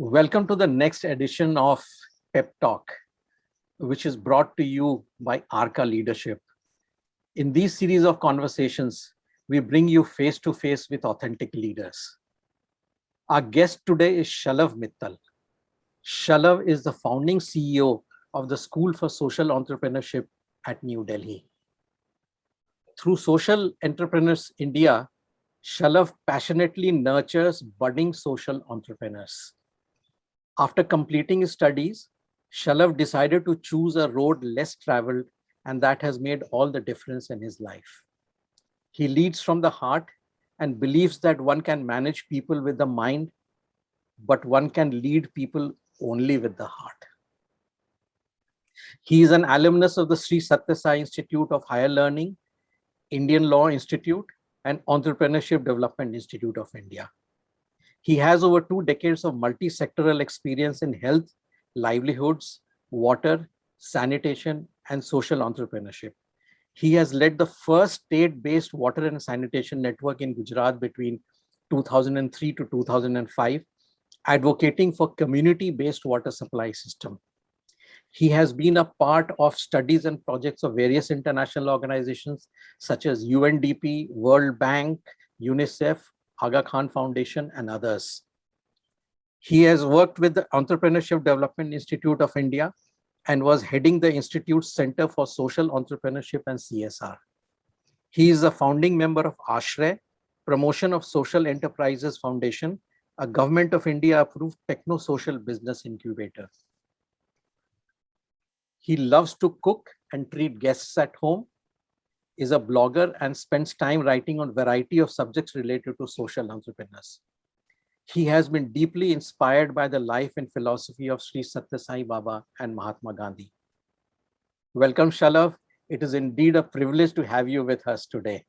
Welcome to the next edition of Pep Talk, which is brought to you by Arca Leadership. In these series of conversations, we bring you face to face with authentic leaders. Our guest today is Shalabh Mittal. Shalabh is the founding CEO of the School for Social Entrepreneurship at New Delhi. Through Social Entrepreneurs India, Shalabh passionately nurtures budding social entrepreneurs. After completing his studies, Shalabh decided to choose a road less traveled, and that has made all the difference in his life. He leads from the heart and believes that one can manage people with the mind, but one can lead people only with the heart. He is an alumnus of the Sri Sathya Sai Institute of Higher Learning, Indian Law Institute, and Entrepreneurship Development Institute of India. He has over 2 decades of multi-sectoral experience in health, livelihoods, water, sanitation, and social entrepreneurship. He has led the first state-based water and sanitation network in Gujarat between 2003 to 2005, advocating for community-based water supply system. He has been a part of studies and projects of various international organizations such as UNDP, World Bank, UNICEF, Aga Khan Foundation, and others. He has worked with the Entrepreneurship Development Institute of India and was heading the Institute's Center for Social Entrepreneurship and CSR. He is a founding member of ASHRAY, Promotion of Social Enterprises Foundation, a Government of India approved techno-social business incubator. He loves to cook and treat guests at home, is a blogger, and spends time writing on a variety of subjects related to social entrepreneurs. He has been deeply inspired by the life and philosophy of Sri Sathya Sai Baba and Mahatma Gandhi. Welcome, Shalabh. It is indeed a privilege to have you with us today.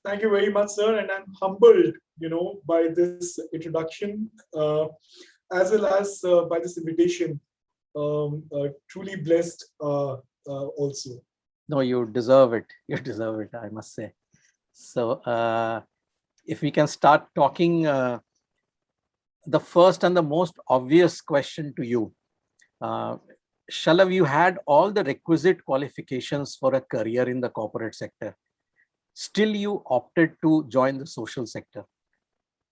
Thank you very much, sir. And I'm humbled, by this introduction, as well as by this invitation. Truly blessed also. No, you deserve it. You deserve it, I must say. So if we can start talking, the first and the most obvious question to you. Shalabh, you had all the requisite qualifications for a career in the corporate sector. Still, you opted to join the social sector.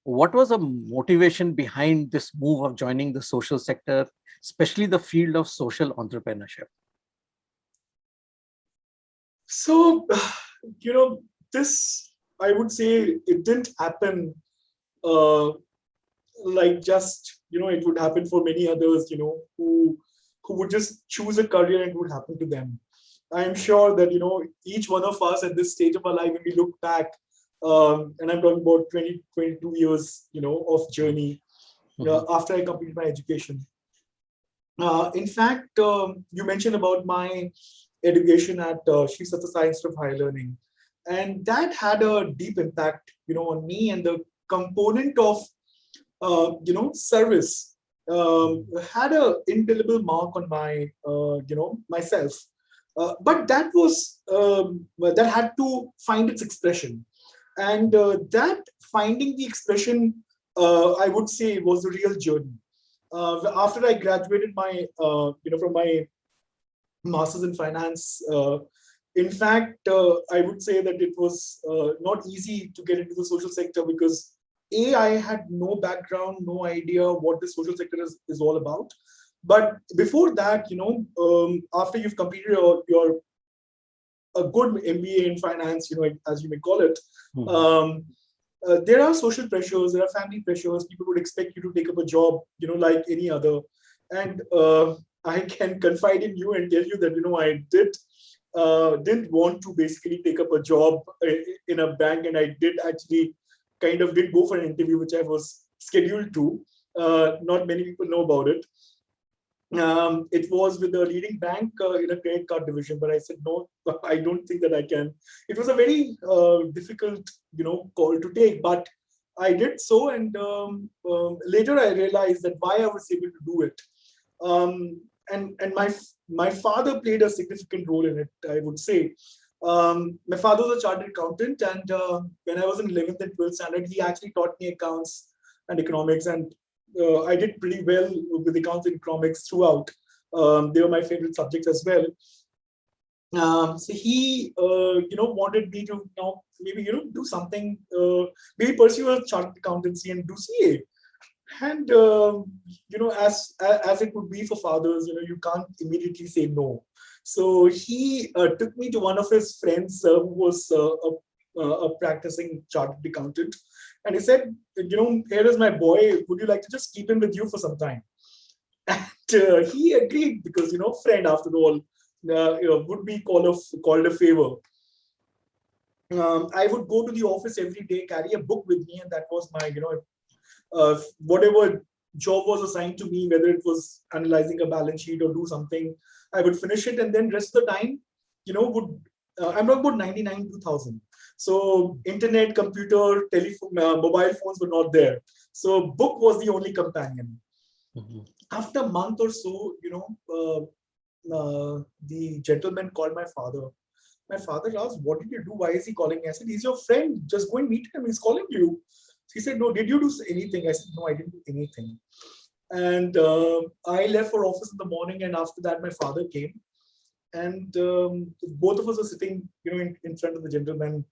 What was the motivation behind this move of joining the social sector, especially the field of social entrepreneurship? So, this, I would say, it didn't happen like just, it would happen for many others, who would just choose a career and it would happen to them. I'm sure that, each one of us at this stage of our life, when we look back, and I'm talking about 20, 22 years, of journey after I completed my education. In fact, you mentioned about my education at Sri Sathya Sai Institute of Higher Learning, and that had a deep impact, on me, and the component of, service had an indelible mark on my, myself. But that was that had to find its expression, and that finding the expression, I would say, was the real journey. After I graduated my, from my master's in finance, in fact, I would say that it was not easy to get into the social sector because I had no background, no idea what the social sector is all about. But before that, after you've completed your a good MBA in finance, as you may call it, there are social pressures, there are family pressures. People would expect you to take up a job, like any other. And I can confide in you and tell you that, I didn't want to basically take up a job in a bank, and I did actually did go for an interview, which I was scheduled to. Not many people know about it. It was with a leading bank in a credit card division, but I said, no, I don't think that I can. It was a very difficult, call to take, but I did so. And later I realized that why I was able to do it. And my father played a significant role in it, I would say. My father was a chartered accountant, and when I was in 11th and 12th standard, he actually taught me accounts and economics. And I did pretty well with accounts and economics throughout. They were my favorite subjects as well. So he, wanted me to now maybe do something, maybe pursue a chartered accountancy and do CA. And as it would be for fathers, you can't immediately say no. So he took me to one of his friends who was a practicing chartered accountant, and he said, here is my boy. Would you like to just keep him with you for some time? And he agreed because friend after all, would be called a favor. I would go to the office every day, carry a book with me, and that was my whatever job was assigned to me, whether it was analyzing a balance sheet or do something, I would finish it, and then rest of the time, would I'm talking about 99 2000. So internet, computer, telephone, mobile phones were not there. So book was the only companion. Mm-hmm. After a month or so, the gentleman called my father. My father asked, "What did you do? Why is he calling me?" I said, "He's your friend. Just go and meet him. He's calling you." He said, "No, did you do anything?" I said, "No, I didn't do anything." And I left for office in the morning, and after that, my father came, and both of us were sitting, in front of the gentleman,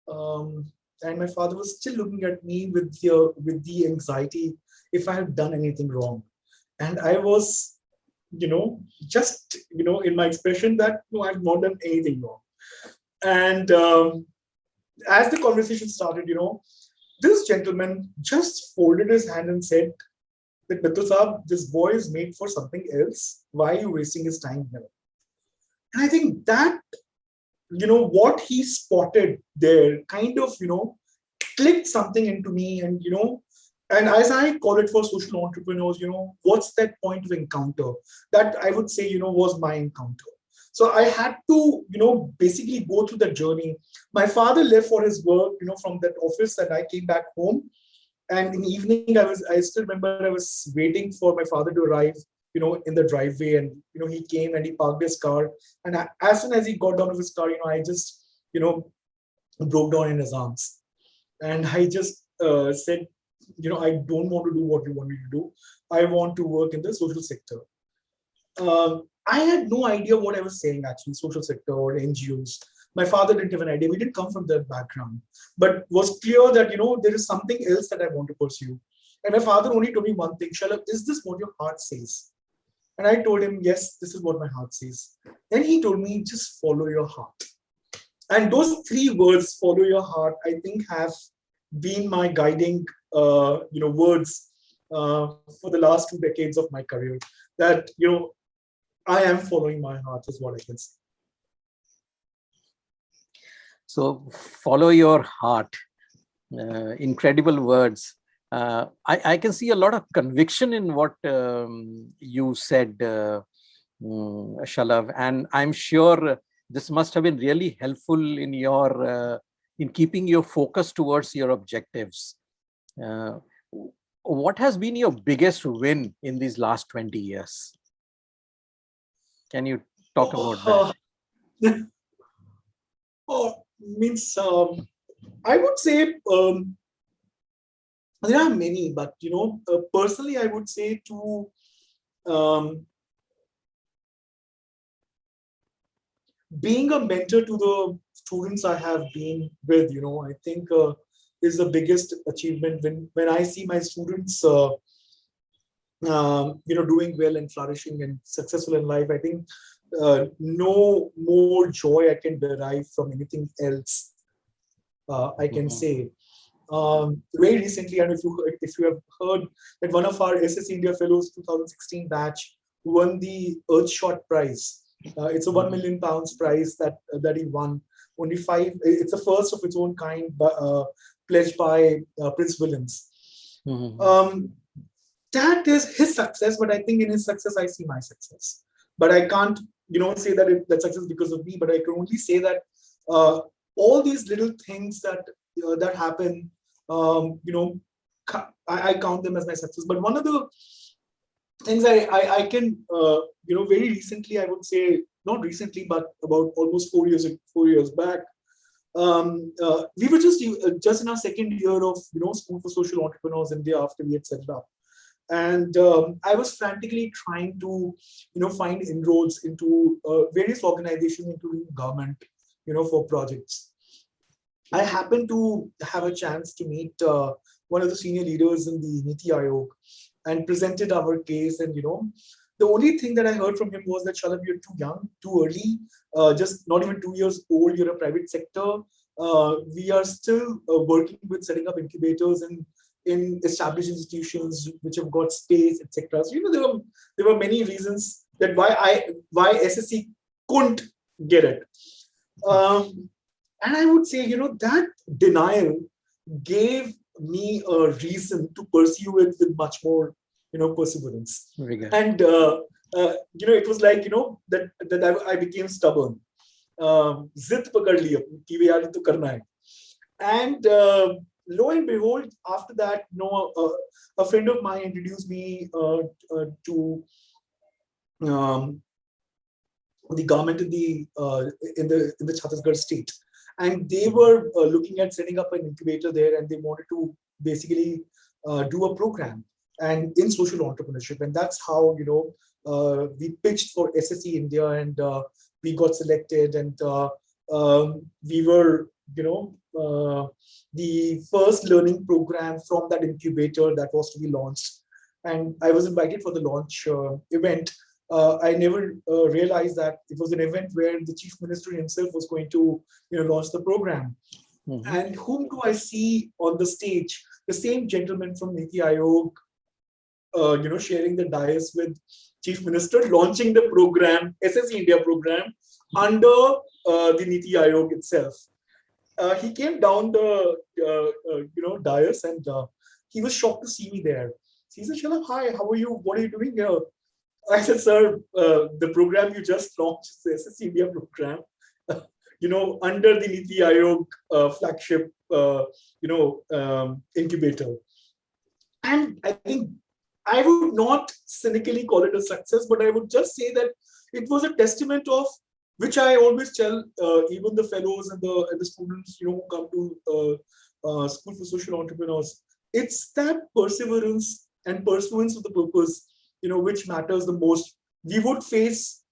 and my father was still looking at me with the anxiety if I had done anything wrong, and I was, just in my expression that no, I've not done anything wrong, and as the conversation started, this gentleman just folded his hand and said that, "Mittal Saab, this boy is made for something else. Why are you wasting his time here?" And I think that, what he spotted there kind of, clicked something into me. And as I call it for social entrepreneurs, what's that point of encounter? That I would say, was my encounter. So I had to, basically go through the journey. My father left for his work, from that office, and I came back home. And in the evening, I still remember I was waiting for my father to arrive, in the driveway. And, he came and he parked his car. And as soon as he got out of his car, I just, broke down in his arms. And I just said, I don't want to do what you want me to do. I want to work in the social sector. I had no idea what I was saying, actually, social sector or NGOs. My father didn't have an idea. We didn't come from that background, but was clear that, there is something else that I want to pursue. And my father only told me one thing: "Shalabh, is this what your heart says?" And I told him, "Yes, this is what my heart says." Then he told me, "Just follow your heart." And those three words, "follow your heart," I think have been my guiding, words for the last 2 decades of my career. That, I am following my heart is what I can say. So follow your heart. Incredible words. I can see a lot of conviction in what you said, Shalabh, and I'm sure this must have been really helpful in your in keeping your focus towards your objectives. What has been your biggest win in these last 20 years? Can you talk about that? Means I would say there are many, but personally, I would say to being a mentor to the students I have been with, I think is the biggest achievement when I see my students, doing well and flourishing and successful in life. I think no more joy I can derive from anything else. I can say. Very recently, and if you have heard that one of our SS India Fellows 2016 batch won the Earthshot Prize. It's a £1 million prize that he won. Only 5. It's the first of its own kind, pledged by Prince Williams. Mm-hmm. That is his success, but I think in his success I see my success. But I can't, say that that success because of me. But I can only say that all these little things that happen, I count them as my success. But one of the things I can, very recently, I would say, not recently, but about almost 4 years back, we were just in our second year of, School for Social Entrepreneurs India after we had set it up. And I was frantically trying to, find inroads into various organizations, including government, for projects. I happened to have a chance to meet one of the senior leaders in the Niti Aayog and presented our case. And, the only thing that I heard from him was that, Shalabh, you're too young, too early, just not even 2 years old, you're a private sector. We are still working with setting up incubators in established institutions which have got space, etc. So, there were many reasons that why SSC couldn't get it. And I would say, that denial gave me a reason to pursue it with much more, perseverance. Very good. And, it was like, that I became stubborn. Zid pakad liya ki yaar to karna hai. And lo and behold, after that, a friend of mine introduced me to the government in the Chhattisgarh state, and they were looking at setting up an incubator there, and they wanted to basically do a program and in social entrepreneurship, and that's how we pitched for SSC India, and we got selected, and we were the first learning program from that incubator that was to be launched, and I was invited for the launch event. I never realized that it was an event where the chief minister himself was going to, launch the program. Mm-hmm. And whom do I see on the stage? The same gentleman from Niti Aayog, sharing the dais with chief minister, launching the program, SSC India program, under the Niti Aayog itself. He came down the, dais, and he was shocked to see me there. He said, "Shalabh, hi, how are you? What are you doing here?" I said, "Sir, the program you just launched is the SSC India program, under the Niti Aayog flagship, incubator." And I think I would not cynically call it a success, but I would just say that it was a testament of, which I always tell even the fellows and the students, who come to School for Social Entrepreneurs. It's that perseverance and pursuance of the purpose, which matters the most. We would face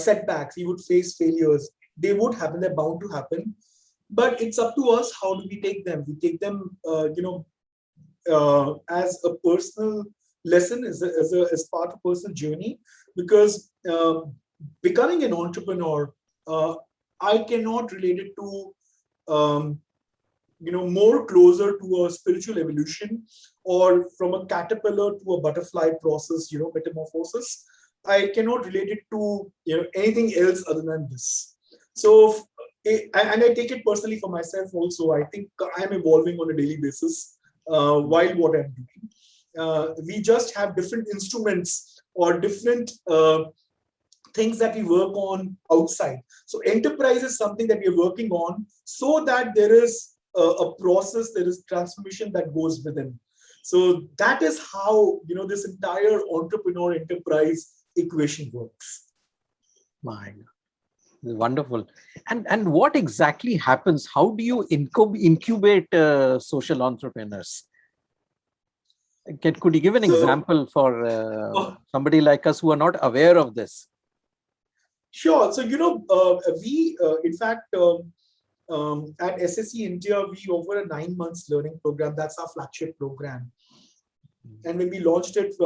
setbacks, we would face failures. They would happen, they're bound to happen. But it's up to us, how do we take them? We take them, as a personal lesson, as part of personal journey, because becoming an entrepreneur, I cannot relate it to more closer to a spiritual evolution, or from a caterpillar to a butterfly process, metamorphosis. I cannot relate it to anything else other than this. So, and I take it personally for myself also. I think I'm evolving on a daily basis while what I'm doing. We just have different instruments or different things that we work on outside. So enterprise is something that we are working on, so that there is a process, there is transformation that goes within. So that is how this entire entrepreneur enterprise equation works. My God. Wonderful. And what exactly happens? How do you incubate social entrepreneurs? Could you give an example for somebody like us who are not aware of this? Sure. So, we, in fact, at SSC India, we offer a 9 months learning program. That's our flagship program. And when we launched it,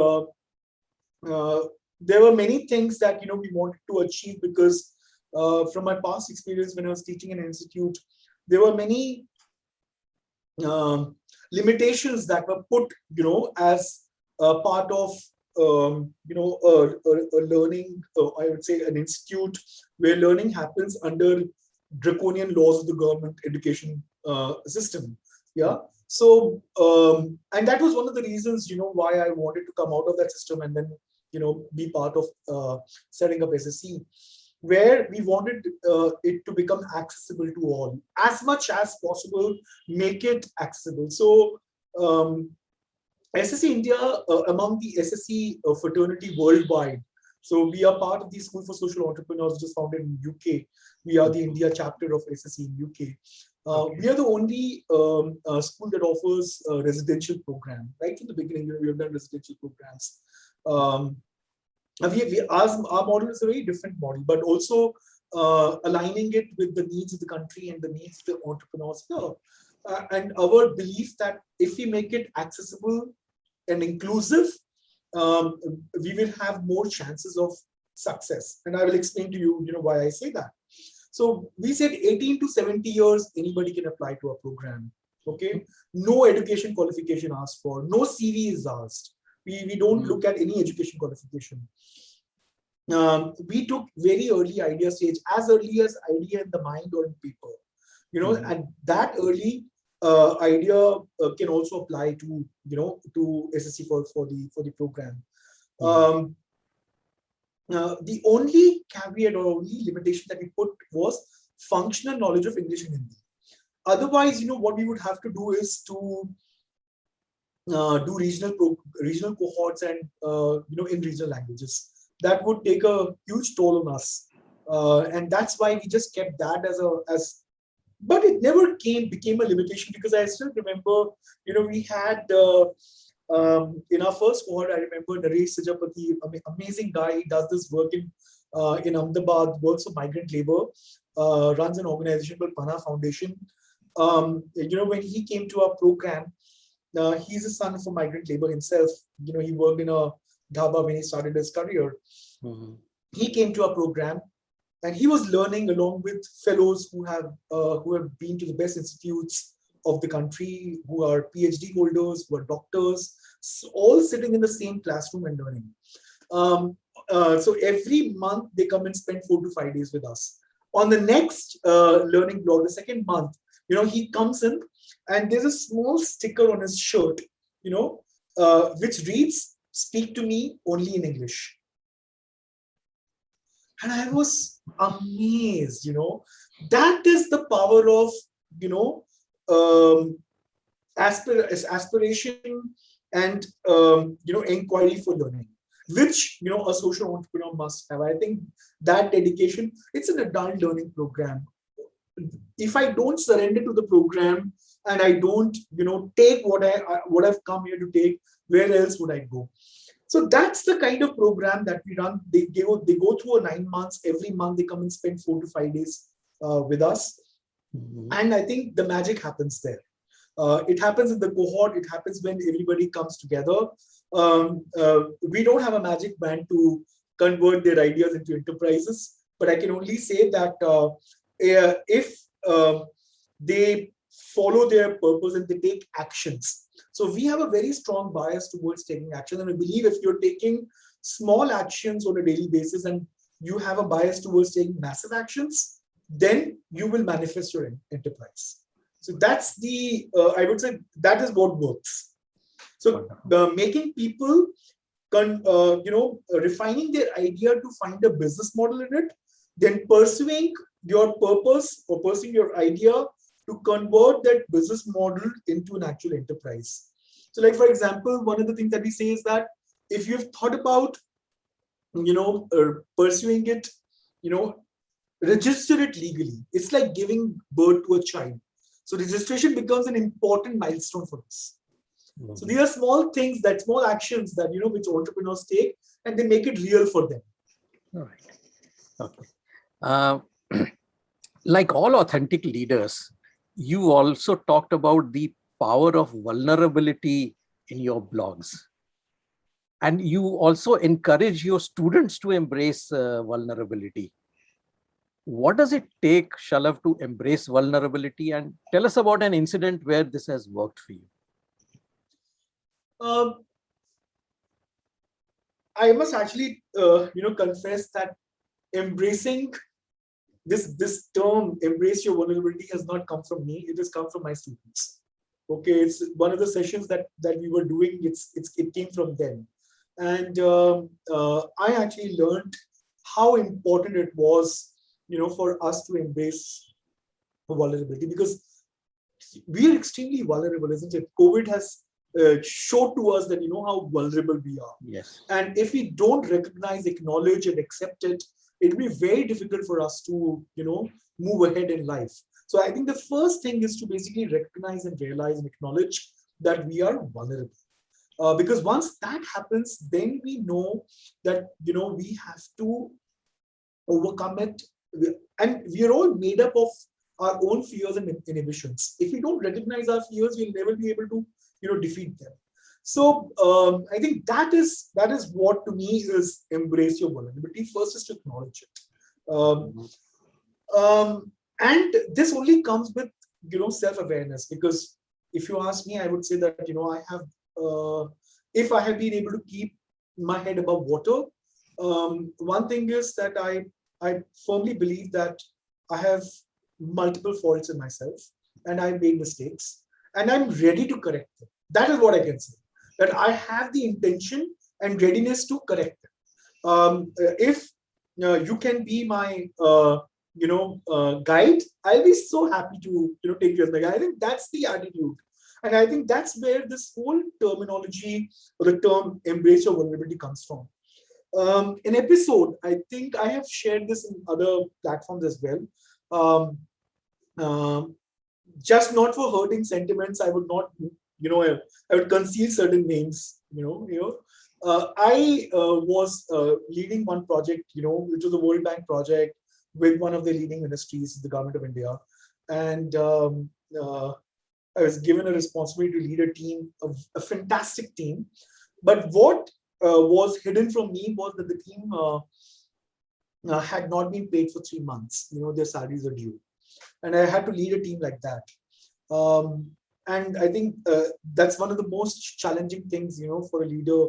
there were many things that, we wanted to achieve, because from my past experience when I was teaching in an institute, there were many limitations that were put, as a part of, a learning, I would say an institute where learning happens under draconian laws of the government education system. Yeah. So, and that was one of the reasons, why I wanted to come out of that system and then, be part of setting up SSC, where we wanted it to become accessible to all, as much as possible, make it accessible. So, SSC India, among the SSC fraternity worldwide, so we are part of the School for Social Entrepreneurs, which is founded in UK. We are the India chapter of SSC in UK. We are the only school that offers a residential program. Right from the beginning, we have done residential programs. Um, our model is a very different model, but also aligning it with the needs of the country and the needs of the entrepreneurs here. And our belief that if we make it accessible and inclusive, um, we will have more chances of success. And I will explain to you, why I say that. So we said 18 to 70 years, anybody can apply to a program. Okay, no education qualification asked for, no CV is asked. We don't look at any education qualification. We took very early idea stage, as early as idea in the mind or in paper. And that early idea can also apply to to SSC for the program. The only caveat or only limitation that we put was functional knowledge of English and Hindi. Otherwise, what we would have to do is to do regional cohorts and in regional languages. That would take a huge toll on us, and that's why we just kept that as. But it never became a limitation, because I still remember, we had in our first cohort, I remember Naresh Sajapati, amazing guy. He does this work in Ahmedabad, works for migrant labor, runs an organization called Pana Foundation. When he came to our program, he's a son of a migrant labor himself. He worked in a dhaba when he started his career. He came to our program, and he was learning along with fellows who have been to the best institutes of the country, who are PhD holders, who are doctors, all sitting in the same classroom and learning. So every month they come and spend 4 to 5 days with us. On the next learning block, the second month, he comes in, and there's a small sticker on his shirt, which reads, "Speak to me only in English." And I was amazed, that is the power of, aspiration and, inquiry for learning, which, a social entrepreneur must have. I think that dedication, it's an adult learning program. If I don't surrender to the program and I don't, take what I've come here to take, where else would I go? So that's the kind of program that we run. They go through a 9 months. Every month they come and spend 4 to 5 days with us. And I think the magic happens there. It happens in the cohort. It happens when everybody comes together. We don't have a magic band to convert their ideas into enterprises, but I can only say that if they follow their purpose and they take actions. So we have a very strong bias towards taking action. And I believe if you're taking small actions on a daily basis and you have a bias towards taking massive actions, then you will manifest your enterprise. So that's I would say that is what works. So making people, refining their idea to find a business model in it, then pursuing your purpose or pursuing your idea to convert that business model into an actual enterprise. So like, for example, one of the things that we say is that if you've thought about, pursuing it, register it legally. It's like giving birth to a child. So registration becomes an important milestone for us. So these are small things, small actions that, which entrepreneurs take, and they make it real for them. All right. Okay. Like all authentic leaders, you also talked about the power of vulnerability in your blogs. And you also encourage your students to embrace vulnerability. What does it take, Shalabh, to embrace vulnerability? And tell us about an incident where this has worked for you. I must actually, confess that embracing this term, embrace your vulnerability, has not come from me. It has come from my students. Okay, it's one of the sessions that we were doing. It came from them, and I actually learned how important it was, for us to embrace vulnerability, because we are extremely vulnerable, isn't it? COVID has showed to us that how vulnerable we are. Yes. And if we don't recognize, acknowledge, and accept it, it will be very difficult for us to move ahead in life. So I think the first thing is to basically recognize and realize and acknowledge that we are vulnerable. Because once that happens, then we know that we have to overcome it. And we are all made up of our own fears and inhibitions. If we don't recognize our fears, we'll never be able to defeat them. So I think that is what to me is embrace your vulnerability. First is to acknowledge it. And this only comes with self-awareness, because if you ask me, I would say that I have if I have been able to keep my head above water, one thing is that I firmly believe that I have multiple faults in myself, and I've made mistakes, and I'm ready to correct them. That is what I can say. That I have the intention and readiness to correct them. If you can be my guide, I'll be so happy to take you as my guide. I think that's the attitude, and I think that's where this whole terminology or the term "embrace your vulnerability" comes from. An episode, I think I have shared this in other platforms as well. Um, just not for hurting sentiments, I would not, I would conceal certain names. I was leading one project, which was a World Bank project with one of the leading ministries, the government of India, and I was given a responsibility to lead a team, a fantastic team. But what was hidden from me was that the team had not been paid for 3 months. Their salaries are due, and I had to lead a team like that. And I think that's one of the most challenging things, for a leader,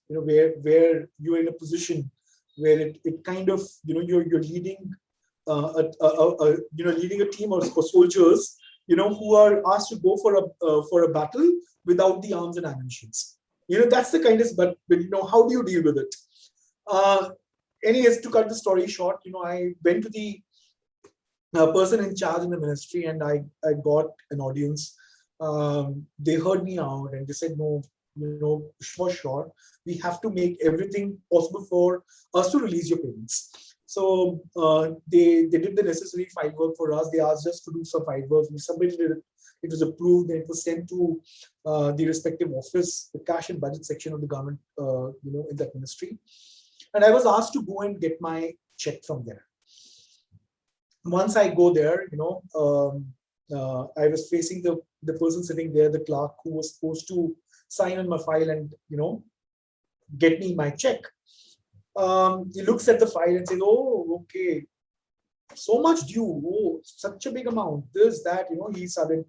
where you're in a position where it kind of, you're leading leading a team of soldiers, who are asked to go for a battle without the arms and ammunitions. That's the kind of, but how do you deal with it? Anyways, to cut the story short, I went to the person in charge in the ministry, and I got an audience. They heard me out, and they said, no, for sure, we have to make everything possible for us to release your payments. So they did the necessary file work for us. They asked us to do some file work. We submitted it. It was approved, and it was sent to the respective office, the cash and budget section of the government, in that ministry. And I was asked to go and get my check from there. Once I go there, I was facing the person sitting there, the clerk who was supposed to sign on my file and get me my check. He looks at the file and says, "Oh, okay, so much due. Oh, such a big amount. This, that." He started,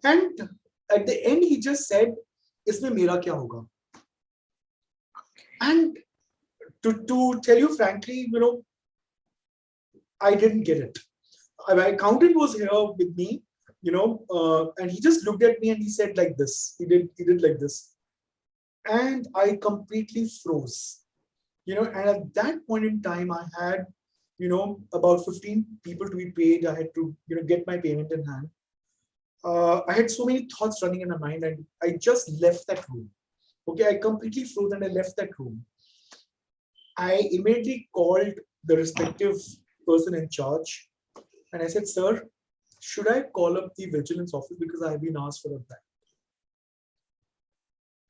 and at the end, he just said, "Isme mera kya hoga?" And to tell you frankly, I didn't get it. My accountant was here with me, and he just looked at me and he said like this. He did like this, and I completely froze. And at that point in time, I had, about 15 people to be paid. I had to, get my payment in hand. I had so many thoughts running in my mind, and I just left that room. Okay, I completely froze and I left that room. I immediately called the respective person in charge, and I said, "Sir, should I call up the vigilance office because I have been asked for a bribe?"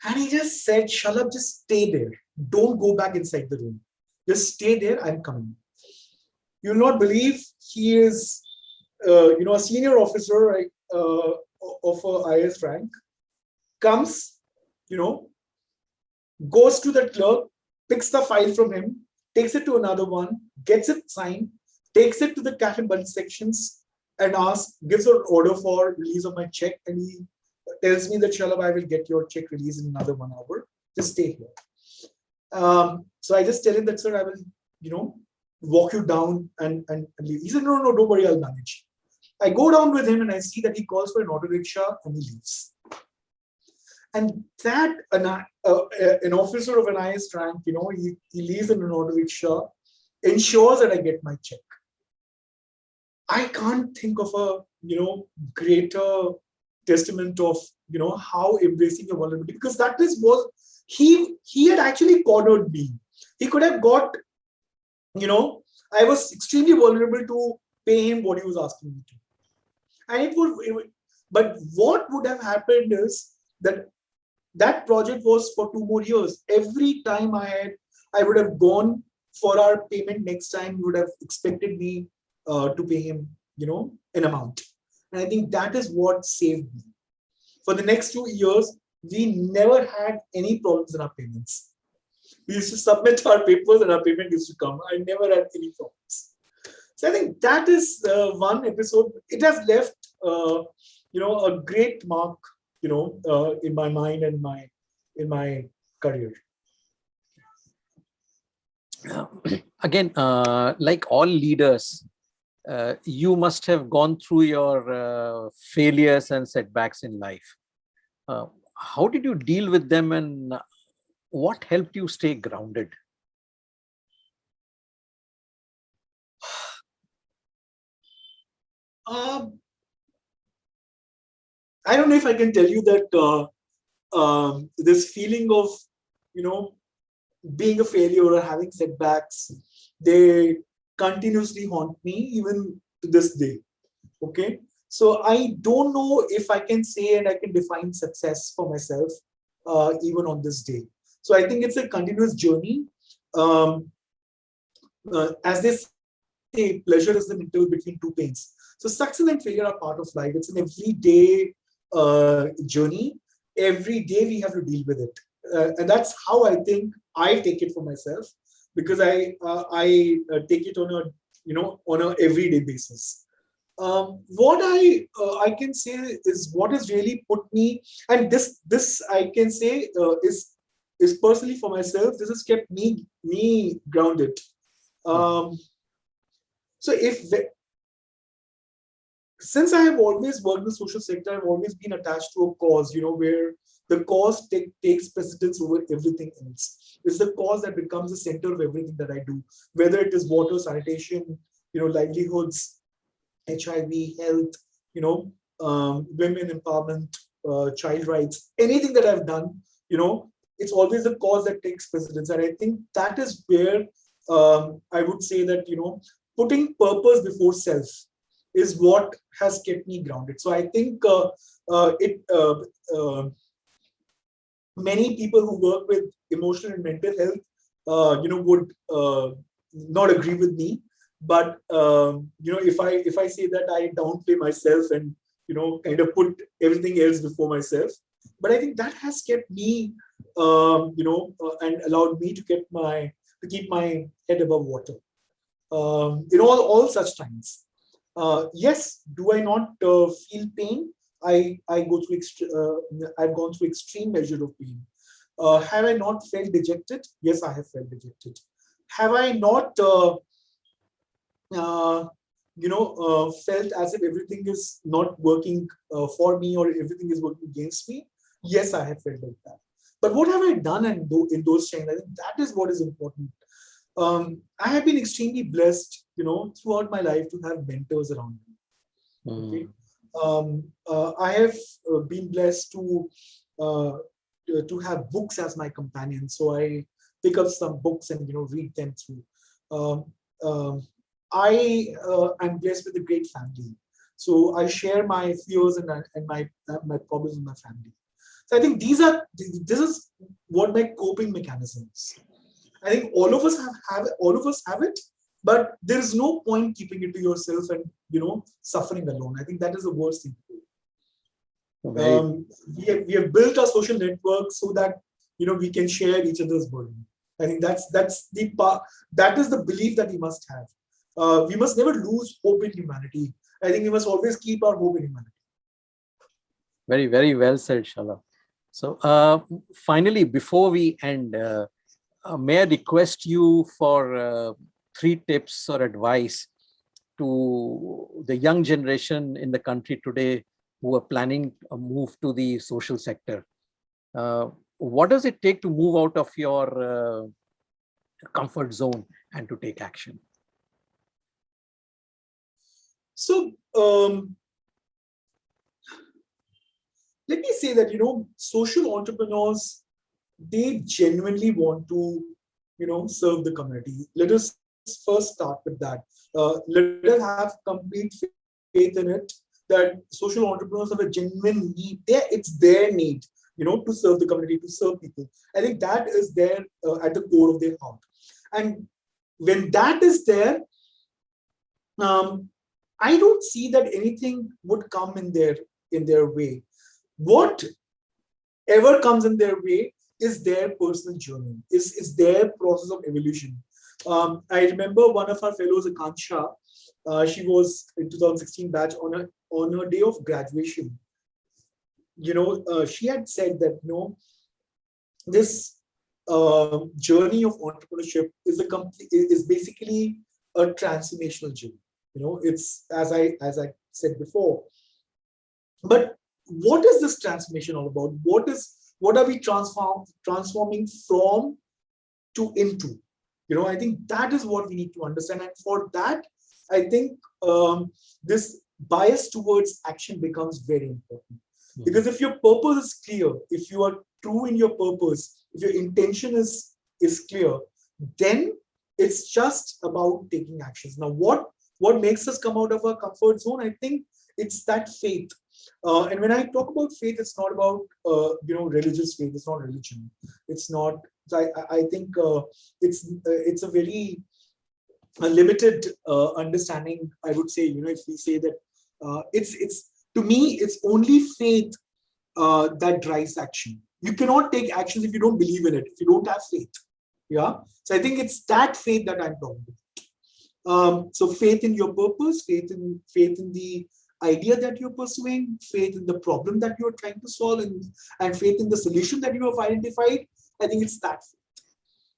And he just said, "Shalabh, just stay there. Don't go back inside the room. Just stay there. I'm coming." You'll not believe, he is, a senior officer of a IS rank, comes, goes to the clerk, picks the file from him, takes it to another one, gets it signed, takes it to the cash and budget sections, and gives an order for release of my check, and he tells me that, "Shalabh, I will get your check released in another 1 hour. Just stay here." So I just tell him that, "Sir, I will, walk you down and leave." He said, "No, no, don't worry, I'll manage." I go down with him and I see that he calls for an auto rickshaw and he leaves. And that an officer of an IS rank, he leaves in an auto rickshaw, ensures that I get my check. I can't think of a greater testament of how embracing your vulnerability, because that was he had actually cornered me. He could have got, I was extremely vulnerable to pay him what he was asking me to. And but what would have happened is that that project was for 2 more years. Every time I would have gone for our payment next time, would have expected me to pay him, an amount. And I think that is what saved me. For the next 2 years, we never had any problems in our payments. We used to submit our papers and our payment used to come. I never had any problems. So I think that is one episode. It has left, a great mark, in my mind and in my career. Again, like all leaders, you must have gone through your failures and setbacks in life. How did you deal with them, and what helped you stay grounded? I don't know if I can tell you that this feeling of, being a failure or having setbacks, they continuously haunt me even to this day. Okay. So I don't know if I can say and I can define success for myself even on this day. So I think it's a continuous journey. As they say, pleasure is the interval between two pains. So success and failure are part of life. It's an everyday journey. Every day we have to deal with it, and that's how I think I take it for myself, because I take it on a everyday basis. What I can say is what has really put me, and this I can say is personally for myself. This has kept me grounded. Um, so since I have always worked in the social sector, I've always been attached to a cause, where the cause takes precedence over everything else. It's the cause that becomes the center of everything that I do, whether it is water, sanitation, livelihoods, HIV, health, women empowerment, child rights, anything that I've done, it's always the cause that takes precedence. And I think that is where I would say that, putting purpose before self is what has kept me grounded. So I think many people who work with emotional and mental health, would not agree with me. But if I say that I downplay myself and kind of put everything else before myself, but I think that has kept me, and allowed me to keep my head above water in all such times. Yes, do I not feel pain? I go through I've gone through extreme measure of pain. Have I not felt dejected? Yes, I have felt dejected. Have I not felt as if everything is not working for me or everything is working against me? Yes, I have felt like that. But what have I done in those times? I think that is what is important. I have been extremely blessed, throughout my life to have mentors around me. Okay. I have been blessed to have books as my companion. So I pick up some books and read them through. Um, um, I am blessed with a great family. So I share my fears and my problems with my family. So I think this is what my coping mechanism is. I think all of us have it, but there is no point keeping it to yourself and suffering alone. I think that is the worst thing to do. We have built our social network so that we can share each other's burden. I think that's the part, that is the belief that we must have. We must never lose hope in humanity. I think we must always keep our hope in humanity. Very, very well said, Shalabh. So finally, before we end, may I request you for 3 tips or advice to the young generation in the country today who are planning a move to the social sector? What does it take to move out of your comfort zone and to take action? So let me say that social entrepreneurs, they genuinely want to serve the community. Let us first start with that. Let us have complete faith in it. that social entrepreneurs have a genuine need. It's their need, to serve the community, to serve people. I think that is there at the core of their heart. And when that is there, um, I don't see that anything would come in their way. Whatever comes in their way is their personal journey, is their process of evolution. I remember one of our fellows, Akansha, she was in 2016 batch on her day of graduation. She had said that this journey of entrepreneurship is basically a transformational journey. It's as I said before. But what is this transformation all about? What are we transforming from to into? I think that is what we need to understand. And for that, I think this bias towards action becomes very important. Because if your purpose is clear, if you are true in your purpose, if your intention is clear, then it's just about taking actions. Now, what makes us come out of our comfort zone? I think it's that faith. And when I talk about faith, it's not about religious faith. It's not religion. It's not. I think it's a very limited understanding. I would say, if we say that it's to me, it's only faith that drives action. You cannot take actions if you don't believe in it. If you don't have faith, yeah. So I think it's that faith that I'm talking about. So faith in your purpose, faith in the idea that you're pursuing, faith in the problem that you're trying to solve, and faith in the solution that you have identified. I think it's that faith,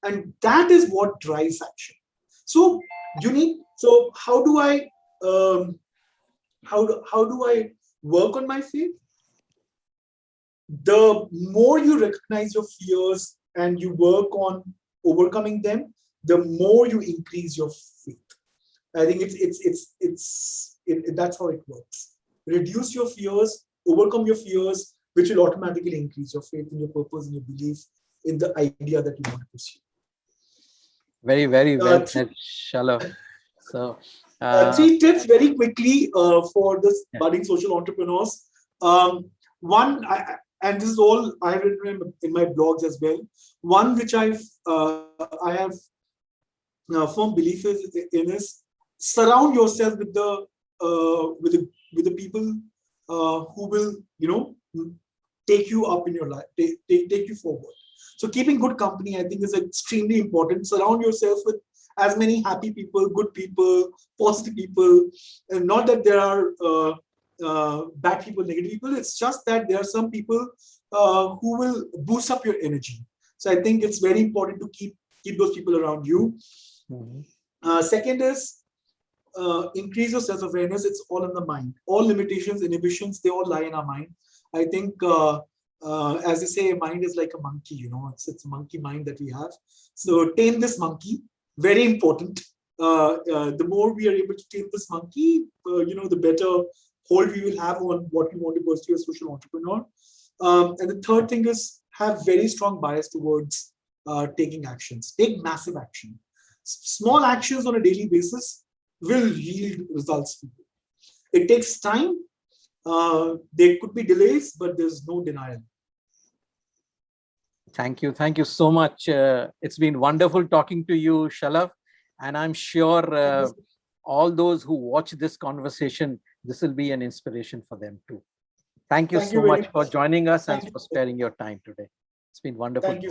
and that is what drives action. So So how do I work on my faith? The more you recognize your fears and you work on overcoming them, the more you increase your faith. I think that's how it works. Reduce your fears, overcome your fears, which will automatically increase your faith in your purpose and your belief in the idea that you want to pursue. Very, very well said, Shalabh. So, 3 tips very quickly for this budding social entrepreneurs. One, and this is all I have written in my blogs as well. One which I have firm belief in is surround yourself with the people who will take you up in your life, take you forward. So keeping good company, I think, is extremely important. Surround yourself with as many happy people, good people, positive people, and not that there are bad people, negative people. It's just that there are some people who will boost up your energy. So I think it's very important to keep those people around you. Second is increase your self-awareness. It's all in the mind. All limitations, inhibitions, they all lie in our mind. I think, as they say, mind is like a monkey. It's a monkey mind that we have. So tame this monkey. Very important. The more we are able to tame this monkey, the better hold we will have on what we want to pursue as a social entrepreneur. And the third thing is have very strong bias towards taking actions. Take massive action. Small actions on a daily basis will yield results for you. It takes time. There could be delays, but there's no denial. Thank you. Thank you so much. It's been wonderful talking to you, Shalabh. And I'm sure all those who watch this conversation, this will be an inspiration for them too. Thank you so much for joining us and for sparing your time today. It's been wonderful. Thank you.